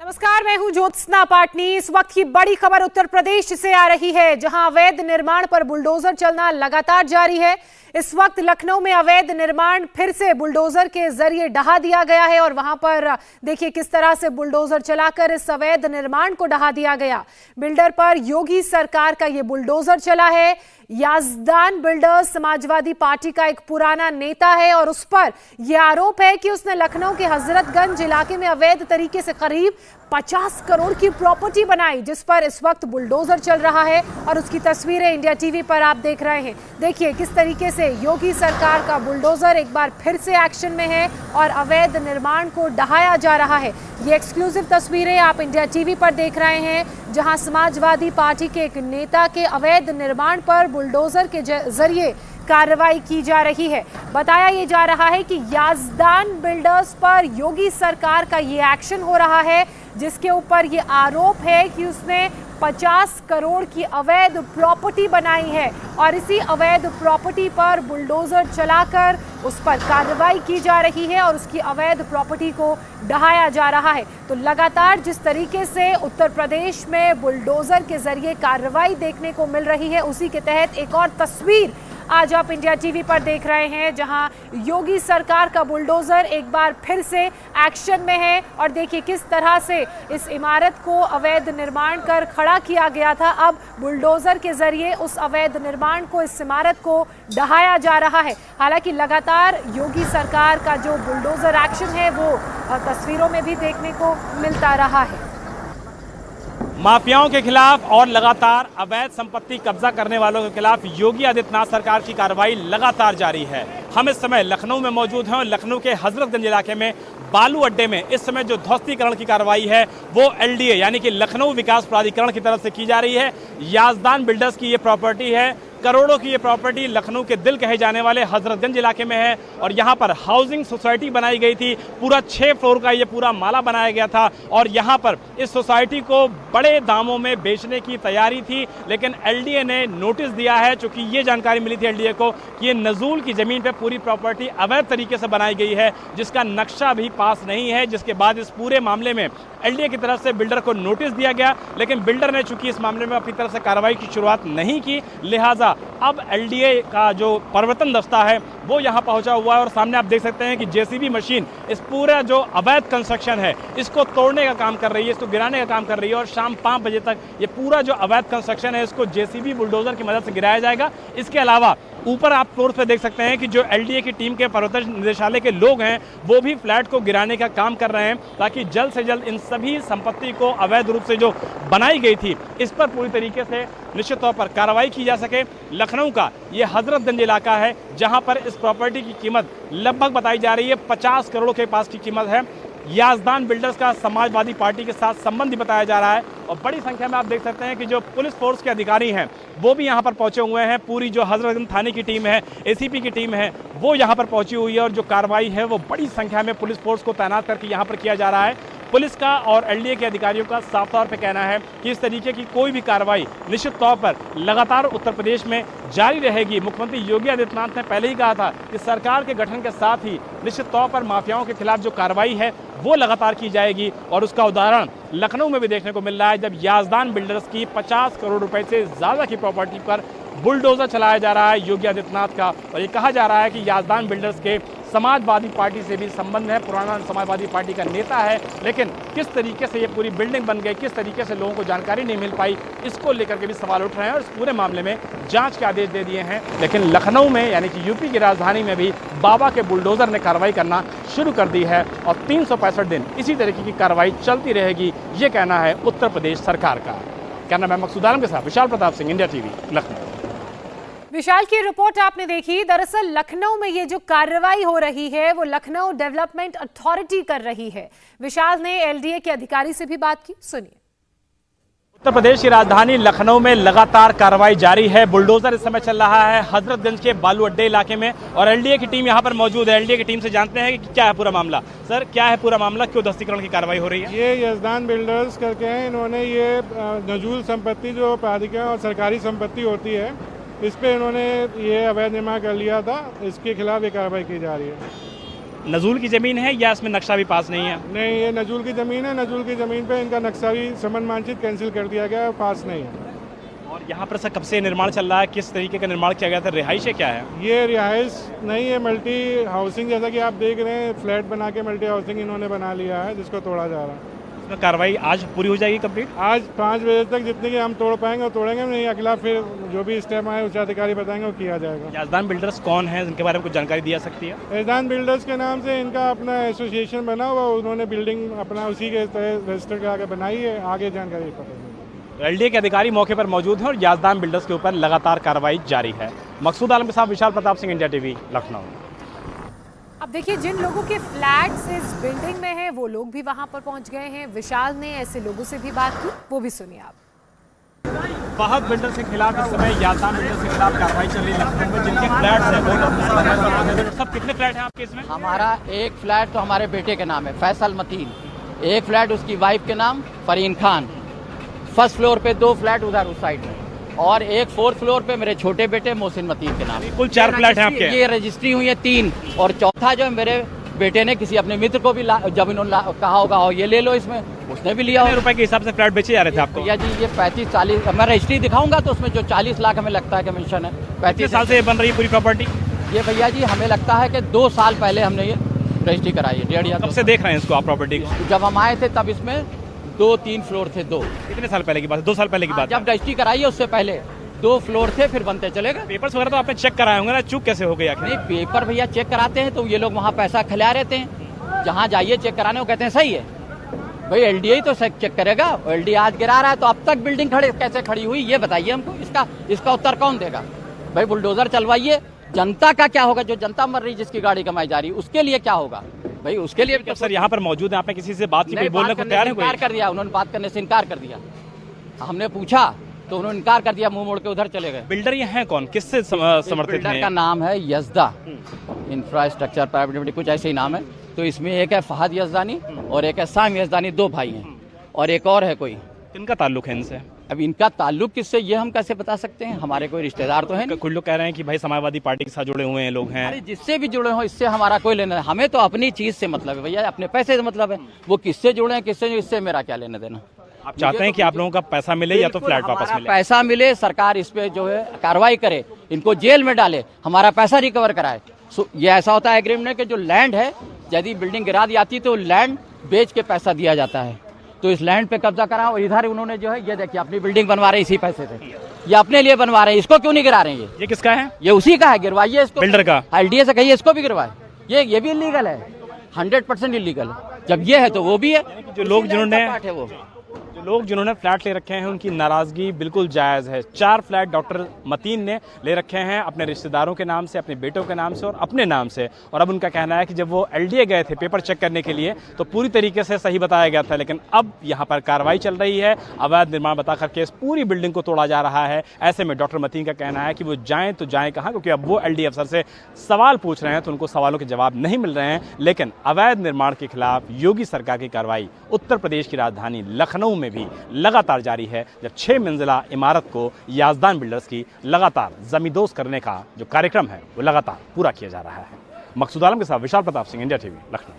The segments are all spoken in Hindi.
नमस्कार, मैं हूं ज्योत्सना पाटनी। इस वक्त की बड़ी खबर उत्तर प्रदेश से आ रही है, जहां अवैध निर्माण पर बुलडोजर चलना लगातार जारी है। इस वक्त लखनऊ में अवैध निर्माण फिर से बुलडोजर के जरिए ढहा दिया गया है और वहां पर देखिए किस तरह से बुलडोजर चलाकर इस अवैध निर्माण को ढहा दिया गया। बिल्डर पर योगी सरकार का ये बुलडोजर चला है। याजदान बिल्डर्स समाजवादी पार्टी का एक पुराना नेता है और उस पर यह आरोप है कि उसने लखनऊ के हजरतगंज इलाके में अवैध तरीके से करीब 50 करोड़ की प्रॉपर्टी बनाई, जिस पर इस वक्त बुलडोजर चल रहा है और उसकी तस्वीरें इंडिया टीवी पर आप देख रहे हैं। देखिए किस तरीके से योगी सरकार का बुलडोजर एक बार फिर से एक्शन में है और अवैध निर्माण को ढहाया जा रहा है। ये एक्सक्लूसिव तस्वीरें आप इंडिया टीवी पर देख रहे हैं, जहां समाजवादी पार्टी के एक नेता के अवैध निर्माण पर बुलडोजर के जरिए कार्रवाई की जा रही है। बताया ये जा रहा है कि याजदान बिल्डर्स पर योगी सरकार का ये एक्शन हो रहा है, जिसके ऊपर ये आरोप है कि उसने 50 करोड़ की अवैध प्रॉपर्टी बनाई है और इसी अवैध प्रॉपर्टी पर बुलडोजर चलाकर उस पर कार्रवाई की जा रही है और उसकी अवैध प्रॉपर्टी को ढहाया जा रहा है। तो लगातार जिस तरीके से उत्तर प्रदेश में बुलडोजर के जरिए कार्रवाई देखने को मिल रही है, उसी के तहत एक और तस्वीर आज आप इंडिया टीवी पर देख रहे हैं, जहां योगी सरकार का बुलडोजर एक बार फिर से एक्शन में है और देखिए किस तरह से इस इमारत को अवैध निर्माण कर खड़ा किया गया था। अब बुलडोजर के जरिए उस अवैध निर्माण को, इस इमारत को ढहाया जा रहा है। हालांकि लगातार योगी सरकार का जो बुलडोजर एक्शन है वो तस्वीरों में भी देखने को मिलता रहा है। माफियाओं के खिलाफ और लगातार अवैध संपत्ति कब्जा करने वालों के खिलाफ योगी आदित्यनाथ सरकार की कार्रवाई लगातार जारी है। हम इस समय लखनऊ में मौजूद हैं और लखनऊ के हजरतगंज इलाके में बालू अड्डे में इस समय जो ध्वस्तीकरण की कार्रवाई है वो एलडीए यानी कि लखनऊ विकास प्राधिकरण की तरफ से की जा रही है। याजदान बिल्डर्स की ये प्रॉपर्टी है, करोड़ों की ये प्रॉपर्टी लखनऊ के दिल कहे जाने वाले हजरतगंज इलाके में है और यहाँ पर हाउसिंग सोसाइटी बनाई गई थी। पूरा 6 फ्लोर का ये पूरा माला बनाया गया था और यहाँ पर इस सोसाइटी को बड़े दामों में बेचने की तैयारी थी, लेकिन एलडीए ने नोटिस दिया है। चूंकि ये जानकारी मिली थी एलडीए को कि ये नजूल की जमीन पर पूरी प्रॉपर्टी अवैध तरीके से बनाई गई है, जिसका नक्शा भी पास नहीं है, जिसके बाद इस पूरे मामले में एलडीए की तरफ से बिल्डर को नोटिस दिया गया, लेकिन बिल्डर ने चूंकि इस मामले में अपनी तरफ से कार्रवाई की शुरुआत नहीं की, लिहाजा अब एलडीए का जो प्रवर्तन दस्ता है वो यहाँ पहुँचा हुआ है और सामने आप देख सकते हैं कि जेसीबी मशीन इस पूरा जो अवैध कंस्ट्रक्शन है इसको तोड़ने का काम कर रही है, इसको गिराने का काम कर रही है और शाम 5 बजे तक ये पूरा जो अवैध कंस्ट्रक्शन है इसको जेसीबी बुलडोजर की मदद से गिराया जाएगा। इसके अलावा ऊपर आप फ्लोर पे देख सकते हैं कि जो एलडीए की टीम के प्रवर्तन निदेशालय के लोग हैं वो भी फ्लैट को गिराने का काम कर रहे हैं, ताकि जल्द से जल्द इन सभी संपत्ति को अवैध रूप से जो बनाई गई थी इस पर पूरी तरीके से निश्चित तौर पर कार्रवाई की जा सके। लखनऊ का ये हजरतगंज इलाका है जहां पर इस प्रॉपर्टी की कीमत लगभग बताई जा रही है 50 करोड़ के पास की कीमत है। याजदान बिल्डर्स का समाजवादी पार्टी के साथ संबंध बताया जा रहा है और बड़ी संख्या में आप देख सकते हैं कि जो पुलिस फोर्स के अधिकारी हैं वो भी यहां पर पहुंचे हुए हैं। पूरी जो हजरतगंज थाने की टीम है, एसीपी की टीम है, वो यहां पर पहुंची हुई है और जो कार्रवाई है वो बड़ी संख्या में पुलिस फोर्स को तैनात करके यहां पर किया जा रहा है। पुलिस का और एलडीए के अधिकारियों का साफ तौर पर कहना है कि इस तरीके की कोई भी कार्रवाई निश्चित तौर पर लगातार उत्तर प्रदेश में जारी रहेगी। मुख्यमंत्री योगी आदित्यनाथ ने पहले ही कहा था कि सरकार के गठन के साथ ही निश्चित तौर पर माफियाओं के खिलाफ जो कार्रवाई है वो लगातार की जाएगी और उसका उदाहरण लखनऊ में भी देखने को मिल रहा है, जब याजदान बिल्डर्स की 50 करोड़ रुपए से ज़्यादा की प्रॉपर्टी पर बुलडोजर चलाया जा रहा है योगी आदित्यनाथ का। और ये कहा जा रहा है कि याजदान बिल्डर्स के समाजवादी पार्टी से भी संबंध है, पुराना समाजवादी पार्टी का नेता है, लेकिन किस तरीके से ये पूरी बिल्डिंग बन गई, किस तरीके से लोगों को जानकारी नहीं मिल पाई, इसको लेकर के भी सवाल उठ रहे हैं और इस पूरे मामले में जांच के आदेश दे दिए हैं। लेकिन लखनऊ में यानी कि यूपी की राजधानी में भी बाबा के बुलडोजर ने कार्रवाई करना शुरू कर दी है और 365 दिन इसी तरीके की कार्रवाई चलती रहेगी, ये कहना है उत्तर प्रदेश सरकार का। कहना मैं मकसूद आलम के साथ विशाल प्रताप सिंह, इंडिया टीवी, लखनऊ। विशाल की रिपोर्ट आपने देखी। दरअसल लखनऊ में ये जो कार्रवाई हो रही है वो लखनऊ डेवलपमेंट अथॉरिटी कर रही है। विशाल ने एलडीए के अधिकारी से भी बात की, सुनिए। उत्तर प्रदेश की राजधानी लखनऊ में लगातार कार्रवाई जारी है। बुलडोजर इस समय चल रहा है हजरतगंज के बालू अड्डे इलाके में और एलडीए की टीम यहां पर मौजूद है। एलडीए की टीम से जानते हैं कि क्या है पूरा मामला। सर, क्या है पूरा मामला, क्यों ध्वस्तीकरण की कार्रवाई हो रही है? ये याजदान बिल्डर्स करके हैं, इन्होंने ये नजूल संपत्ति जो प्राधिकरण और सरकारी संपत्ति होती है इस पे इन्होंने ये अवैध निर्माण कर लिया था, इसके खिलाफ ये कार्रवाई की जा रही है। नजूल की ज़मीन है या इसमें नक्शा भी पास नहीं है? नहीं, ये नजूल की ज़मीन है। नजूल की ज़मीन पे इनका नक्शा भी समन मानचित्र कैंसिल कर दिया गया है, पास नहीं है। और यहाँ पर सर कब से निर्माण चल रहा है, किस तरीके का निर्माण किया गया था, रिहाइश है क्या है? ये रिहाइश नहीं है, मल्टी हाउसिंग, जैसा कि आप देख रहे हैं फ्लैट बना के मल्टी हाउसिंग इन्होंने बना लिया है, जिसको तोड़ा जा रहा है। इसमें कार्रवाई आज पूरी हो जाएगी कंप्लीट? आज 5 बजे तक जितने की हम तोड़ पाएंगे वो तोड़ेंगे, नहीं अगला फिर जो भी स्टेप आए उच्च अधिकारी बताएंगे वो किया जाएगा। याजदान बिल्डर्स कौन है, इनके बारे में कुछ जानकारी दी जा सकती है? याजदान बिल्डर्स के नाम से इनका अपना एसोसिएशन बना हुआ, उन्होंने बिल्डिंग अपना उसी के तहत रजिस्टर करा के बनाई है, आगे जानकारी पता नहीं। एलडीए के अधिकारी मौके पर मौजूद हैं और याजदान बिल्डर्स के ऊपर लगातार कार्रवाई जारी है। मकसूद आलम के साथ विशाल प्रताप सिंह, इंडिया टीवी, लखनऊ। अब देखिए, जिन लोगों के फ्लैट्स इस बिल्डिंग में हैं वो लोग भी वहां पर पहुंच गए हैं। विशाल ने ऐसे लोगों से भी बात की, वो भी सुनिए आप। फहद बिल्डर्स के खिलाफ इस समय याजदान बिल्डर्स के खिलाफ कार्रवाई चल रही है लखनऊ में, जिनके फ्लैट्स हैं वो सब। कितने फ्लैट हैं आपके इसमें? हमारा एक फ्लैट तो हमारे बेटे के नाम है, फैसल मतीन। एक फ्लैट उसकी वाइफ के नाम, फरीन खान। फर्स्ट फ्लोर पे 2 फ्लैट उधर उस साइड में, और एक 4th फ्लोर पे मेरे छोटे बेटे मोहसिन मतीन के नाम। कुल 4 फ्लैट हैं आपके? ये रजिस्ट्री हुई है 3, और चौथा जो है मेरे बेटे ने किसी अपने मित्र को भी जब इन्होंने कहा होगा और ये ले लो, इसमें उसने भी लिया। रुपए के हिसाब से फ्लैट बेचे जा रहे थे आपको? भैया जी ये 35-40, मैं रजिस्ट्री दिखाऊंगा तो उसमें जो 40 लाख हमें लगता है कमीशन है। 35 साल से बन रही है पूरी प्रॉपर्टी? ये भैया जी हमें लगता है कि 2 साल पहले हमने ये रजिस्ट्री कराई है, 1.5 या 2 कब से देख रहे हैं इसको आप प्रॉपर्टी को? जब हम आए थे तब इसमें 2-3 फ्लोर थे। 2 कितने साल पहले की बात है? 2 साल पहले की बात है? जब रजिस्ट्री कराई है उससे पहले 2 फ्लोर थे, फिर बनते चले गए। पेपर्स वगैरह तो आपने चेक कराए होंगे ना, चूक कैसे हो गई आखिर? नहीं, पेपर भैया चेक कराते हैं तो ये लोग वहाँ पैसा खिला रहते हैं, जहाँ जाइए चेक कराने वो कहते हैं सही है। भाई एलडीए तो चेक करेगा, एलडीए आज गिरा रहा है तो अब तक बिल्डिंग कैसे खड़ी हुई ये बताइए हमको, इसका उत्तर कौन देगा? भाई बुलडोजर चलवाइए, जनता का क्या होगा? जो जनता मर रही, जिसकी गाड़ी कमाई जा रही, उसके लिए क्या होगा भाई? उसके लिए भी सर यहाँ पर मौजूद है, आपने किसी से बात की, कोई बोलने को तैयार है? इनकार कर दिया उन्होंने, बात करने से इनकार कर दिया। हमने पूछा तो उन्होंने इनकार कर दिया, मुंह मोड़ के उधर चले गए। बिल्डर ये हैं कौन, किससे समर्थित बिल्डर हैं? का नाम है यजदा इंफ्रास्ट्रक्चर प्राइवेट लिमिटेड, कुछ ऐसे ही नाम है। तो इसमें एक है फहद यजदानी और एक है साम यजदानी, 2 भाई हैं, और एक और है कोई। इनका ताल्लुक है इनसे? अब इनका ताल्लुक किससे ये हम कैसे बता सकते हैं? हमारे कोई रिश्तेदार तो है नहीं। कुछ लोग कह रहे हैं कि भाई समाजवादी पार्टी के साथ जुड़े हुए हैं लोग हैं। अरे जिससे भी जुड़े हो इससे हमारा कोई लेना है, हमें तो अपनी चीज से मतलब है भैया, अपने पैसे से मतलब है। वो किससे जुड़े हैं किससे, इससे मेरा क्या लेना देना? आप चाहते हैं कि आप लोगों का पैसा मिले या तो फ्लैट वापस मिले? पैसा मिले, सरकार इस पे जो है कार्रवाई करे, इनको जेल में डाले, हमारा पैसा रिकवर कराए। ये ऐसा होता है एग्रीमेंट कि जो लैंड है, यदि बिल्डिंग गिरा दी जाती तो लैंड बेच के पैसा दिया जाता है। तो इस लैंड पे कब्जा करा और इधर उन्होंने जो है ये देखिए अपनी बिल्डिंग बनवा रहे हैं इसी पैसे से, ये अपने लिए बनवा रहे हैं। इसको क्यों नहीं गिरा रहे हैं? ये किसका है? ये उसी का है, गिरवाइए इसको। बिल्डर का? एलडीए से कहिए इसको भी गिरवाए। ये भी इलीगल है, 100% इलीगल है। जब ये है तो वो भी है। जो लोग जिन्होंने फ्लैट ले रखे हैं उनकी नाराजगी बिल्कुल जायज है। 4 फ्लैट डॉक्टर मतीन ने ले रखे हैं अपने रिश्तेदारों के नाम से, अपने बेटों के नाम से और अपने नाम से। और अब उनका कहना है कि जब वो एलडीए गए थे पेपर चेक करने के लिए तो पूरी तरीके से सही बताया गया था, लेकिन अब यहाँ पर कार्रवाई चल रही है, अवैध निर्माण बता करके इस पूरी बिल्डिंग को तोड़ा जा रहा है। ऐसे में डॉक्टर मतीन का कहना है कि वो जाएं तो जाएं कहाँ, क्योंकि अब वो एलडीए अफसर से सवाल पूछ रहे हैं तो उनको सवालों के जवाब नहीं मिल रहे हैं। लेकिन अवैध निर्माण के खिलाफ योगी सरकार की कार्रवाई उत्तर प्रदेश की राजधानी लखनऊ में भी लगातार जारी है, जब 6 मंजिला इमारत को याजदान बिल्डर्स की लगातार जमींदोज करने का जो कार्यक्रम है वो लगातार पूरा किया जा रहा है। मकसूद आलम के साथ विशाल प्रताप सिंह, इंडिया टीवी, लखनऊ।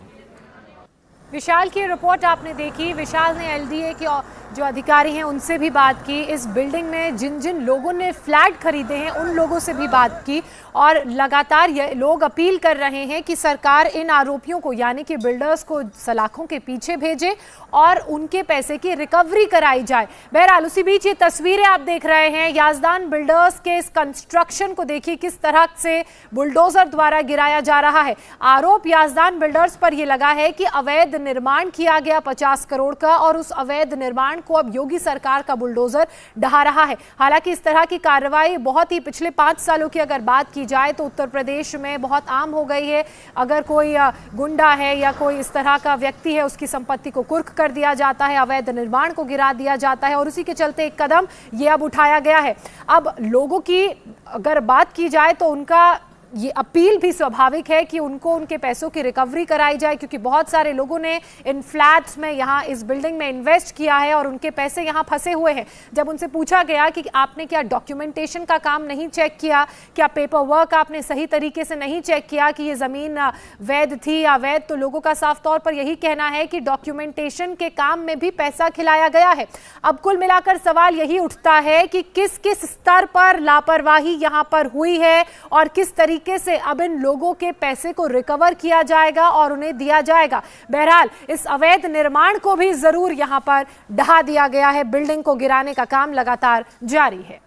विशाल की रिपोर्ट आपने देखी। विशाल ने एलडीए के जो अधिकारी हैं उनसे भी बात की, इस बिल्डिंग में जिन जिन लोगों ने फ्लैट खरीदे हैं उन लोगों से भी बात की, और लगातार ये लोग अपील कर रहे हैं कि सरकार इन आरोपियों को यानी कि बिल्डर्स को सलाखों के पीछे भेजे और उनके पैसे की रिकवरी कराई जाए। बहरहाल उसी बीच ये तस्वीरें आप देख रहे हैं, याजदान बिल्डर्स के इस कंस्ट्रक्शन को देखिए किस तरह से बुलडोजर द्वारा गिराया जा रहा है। आरोप याजदान बिल्डर्स पर यह लगा है कि अवैध निर्माण किया गया 50 करोड़ का, और उस अवैध निर्माण को अब योगी सरकार का बुलडोजर ढहा रहा है। हालांकि इस तरह की कार्रवाई बहुत ही पिछले 5 सालों की अगर बात की जाए तो उत्तर प्रदेश में बहुत आम हो गई है। अगर कोई गुंडा है या कोई इस तरह का व्यक्ति है, उसकी संपत्ति को कुर्क कर दिया जाता है, अवैध निर्माण को गिरा दिया जाता है, और उसी के चलते एक कदम ये अब उठाया गया है। अब लोगों की अगर बात की जाए तो उनका ये अपील भी स्वाभाविक है कि उनको उनके पैसों की रिकवरी कराई जाए, क्योंकि बहुत सारे लोगों ने इन फ्लैट्स में, यहाँ इस बिल्डिंग में इन्वेस्ट किया है और उनके पैसे यहाँ फंसे हुए हैं। जब उनसे पूछा गया कि आपने क्या डॉक्यूमेंटेशन का काम नहीं चेक किया, क्या पेपर वर्क आपने सही तरीके से नहीं चेक किया कि ये ज़मीन वैध थी या अवैध, तो लोगों का साफ तौर पर यही कहना है कि डॉक्यूमेंटेशन के काम में भी पैसा खिलाया गया है। अब कुल मिलाकर सवाल यही उठता है कि किस किस स्तर पर लापरवाही यहाँ पर हुई है और किस तरीके से अब इन लोगों के पैसे को रिकवर किया जाएगा और उन्हें दिया जाएगा। बहरहाल इस अवैध निर्माण को भी जरूर यहां पर ढहा दिया गया है। बिल्डिंग को गिराने का काम लगातार जारी है।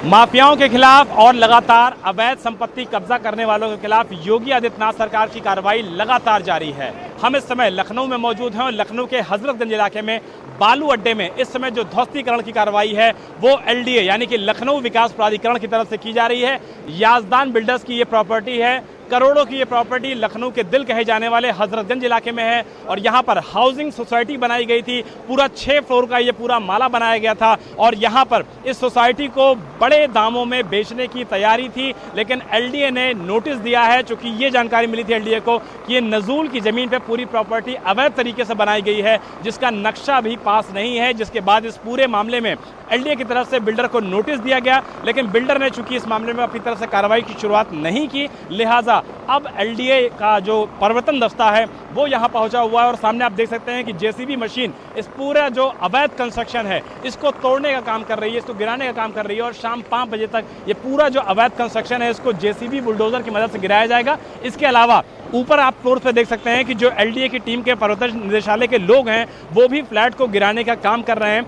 माफियाओं के खिलाफ और लगातार अवैध संपत्ति कब्जा करने वालों के खिलाफ योगी आदित्यनाथ सरकार की कार्रवाई लगातार जारी है। हम इस समय लखनऊ में मौजूद हैं और लखनऊ के हजरतगंज इलाके में बालू अड्डे में इस समय जो ध्वस्तीकरण की कार्रवाई है वो एलडीए यानी कि लखनऊ विकास प्राधिकरण की तरफ से की जा रही है। याजदान बिल्डर्स की ये प्रॉपर्टी है, करोड़ों की ये प्रॉपर्टी लखनऊ के दिल कहे जाने वाले हजरतगंज इलाके में है और यहाँ पर हाउसिंग सोसाइटी बनाई गई थी। पूरा 6 फ्लोर का ये पूरा माला बनाया गया था और यहाँ पर इस सोसाइटी को बड़े दामों में बेचने की तैयारी थी, लेकिन एलडीए ने नोटिस दिया है। चूंकि ये जानकारी मिली थी एलडीए को कि ये नजूल की जमीन पे पूरी प्रॉपर्टी अवैध तरीके से बनाई गई है, जिसका नक्शा भी पास नहीं है, जिसके बाद इस पूरे मामले में एलडीए की तरफ से बिल्डर को नोटिस दिया गया। लेकिन बिल्डर ने चूंकि इस मामले में अपनी तरफ से कार्रवाई की शुरुआत नहीं की, लिहाजा अब एलडीए का जो प्रवर्तन दस्ता है वो यहाँ पहुंचा हुआ है और सामने आप देख सकते हैं कि जेसीबी मशीन इस पूरा जो अवैध कंस्ट्रक्शन है इसको तोड़ने का काम कर रही है, इसको गिराने का काम कर रही है और शाम 5 बजे तक ये पूरा जो अवैध कंस्ट्रक्शन है इसको जेसीबी बुलडोजर की मदद से गिराया जाएगा। इसके अलावा ऊपर आप फ्लोर पे देख सकते हैं कि जो एलडीए की टीम के प्रवर्तन निदेशालय के लोग हैं वो भी फ्लैट को गिराने का काम कर रहे हैं।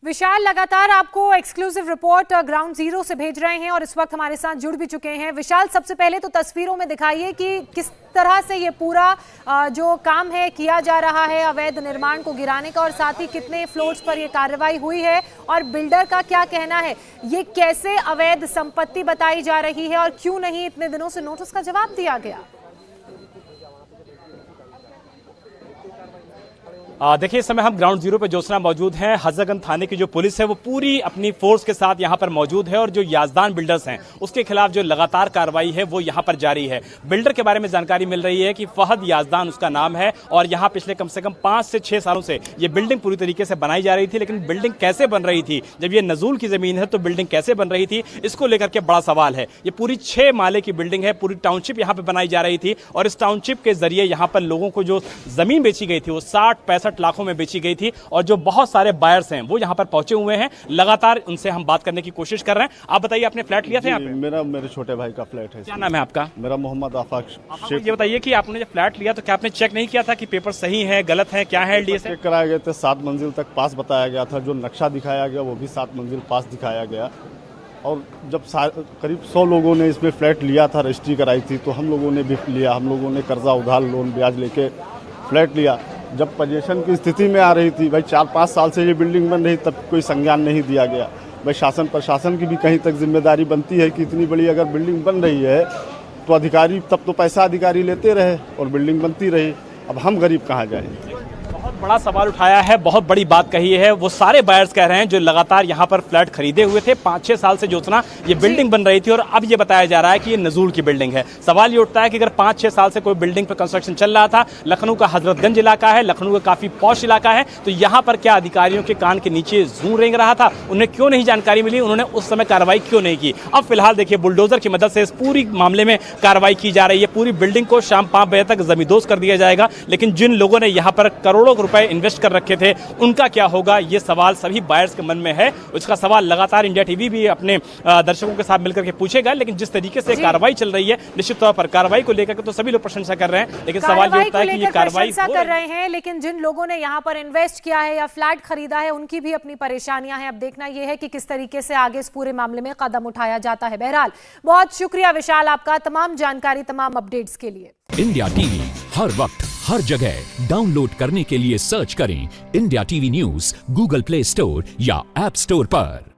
विशाल लगातार आपको एक्सक्लूसिव रिपोर्ट ग्राउंड जीरो से भेज रहे हैं और इस वक्त हमारे साथ जुड़ भी चुके हैं। विशाल, सबसे पहले तो तस्वीरों में दिखाइए कि किस तरह से ये पूरा जो काम है किया जा रहा है अवैध निर्माण को गिराने का, और साथ ही कितने फ्लोर्स पर ये कार्रवाई हुई है और बिल्डर का क्या कहना है, ये कैसे अवैध संपत्ति बताई जा रही है और क्यों नहीं इतने दिनों से नोटिस का जवाब दिया गया। देखिए, इस समय हम ग्राउंड जीरो पे जोसना मौजूद हैं। हजरतगंज थाने की जो पुलिस है वो पूरी अपनी फोर्स के साथ यहाँ पर मौजूद है और जो याजदान बिल्डर्स हैं उसके खिलाफ जो लगातार कार्रवाई है वो यहाँ पर जारी है। बिल्डर के बारे में जानकारी मिल रही है कि फहद याजदान उसका नाम है और यहाँ पिछले कम से कम 5 से 6 सालों से ये बिल्डिंग पूरी तरीके से बनाई जा रही थी। लेकिन बिल्डिंग कैसे बन रही थी, जब ये नजूल की जमीन है तो बिल्डिंग कैसे बन रही थी, इसको लेकर के बड़ा सवाल है। ये पूरी 6 माले की बिल्डिंग है, पूरी टाउनशिप यहाँ पे बनाई जा रही थी और इस टाउनशिप के जरिए यहाँ पर लोगों को जो जमीन बेची गई थी वो 60-65 लाखों में बेची गई थी और जो बहुत सारे बायर्स हैं वो यहाँ पर पहुंचे हुए हैं। लगातार उनसे हम बात करने की कोशिश कर रहे हैं। आप बताइए, आपने फ्लैट लिया था यहाँ पे? मेरे छोटे भाई का फ्लैट है। क्या नाम है आपका? मेरा मोहम्मद आफाक। ये बताइए कि आपने जब फ्लैट लिया तो क्या आपने चेक नहीं किया था कि पेपर सही है गलत है, क्या है? एलडीए से चेक कराए गए थे, 7 मंजिल तक पास बताया गया था, जो नक्शा दिखाया गया वो भी 7 मंजिल पास दिखाया गया। और जब करीब 100 लोगों ने इसमें फ्लैट लिया था, रजिस्ट्री कराई थी, तो हम लोगों ने भी लिया। हम लोगों ने कर्जा उधार लोन ब्याज लेके फ्लैट लिया। जब पोजीशन की स्थिति में आ रही थी, भाई 4-5 साल से ये बिल्डिंग बन रही, तब कोई संज्ञान नहीं दिया गया। भाई शासन प्रशासन की भी कहीं तक जिम्मेदारी बनती है कि इतनी बड़ी अगर बिल्डिंग बन रही है तो अधिकारी, तब तो पैसा अधिकारी लेते रहे और बिल्डिंग बनती रही। अब हम गरीब कहाँ जाएं? बहुत बड़ा सवाल उठाया है, बहुत बड़ी बात कही है। वो सारे बायर्स कह रहे हैं जो लगातार यहाँ पर फ्लैट खरीदे हुए थे। 5-6 साल से जोतना ये बिल्डिंग बन रही थी और अब ये बताया जा रहा है कि ये नजूल की बिल्डिंग है। सवाल ये उठता है कि अगर 5-6 साल से कोई बिल्डिंग पर कंस्ट्रक्शन चल रहा था, लखनऊ का हजरतगंज इलाका है, लखनऊ का काफी पॉश इलाका है, तो यहाँ पर क्या अधिकारियों के कान के नीचे जूं रेंग रहा था? उन्हें क्यों नहीं जानकारी मिली? उन्होंने उस समय कार्रवाई क्यों नहीं की? अब फिलहाल देखिए, बुलडोजर की मदद से इस पूरी मामले में कार्रवाई की जा रही है। पूरी बिल्डिंग को शाम 5 बजे तक जमींदोज कर दिया जाएगा। लेकिन जिन लोगों ने यहाँ पर करोड़ों रुपए इन्वेस्ट कर रखे थे उनका क्या होगा, ये सवाल सभी बायर्स के मन में है। उसका सवाल लगातार इंडिया टीवी भी अपने दर्शकों के साथ मिलकर के पूछेगा। लेकिन जिस तरीके से कार्रवाई चल रही है, निश्चित तौर पर कार्रवाई को लेकर के तो सभी लोग प्रशंसा कर रहे हैं, लेकिन सवाल ये उठता है कि ये कार्रवाई कर रहे हैं, लेकिन जिन लोगों ने यहाँ पर इन्वेस्ट किया है या फ्लैट खरीदा है उनकी भी अपनी परेशानियां हैं। अब देखना यह है कि किस तरीके से आगे इस पूरे मामले में कदम उठाया जाता है। बहरहाल बहुत शुक्रिया विशाल आपका तमाम जानकारी, तमाम अपडेट्स के लिए। इंडिया टीवी हर वक्त हर जगह डाउनलोड करने के लिए सर्च करें India TV news Google play store या ऐप स्टोर पर।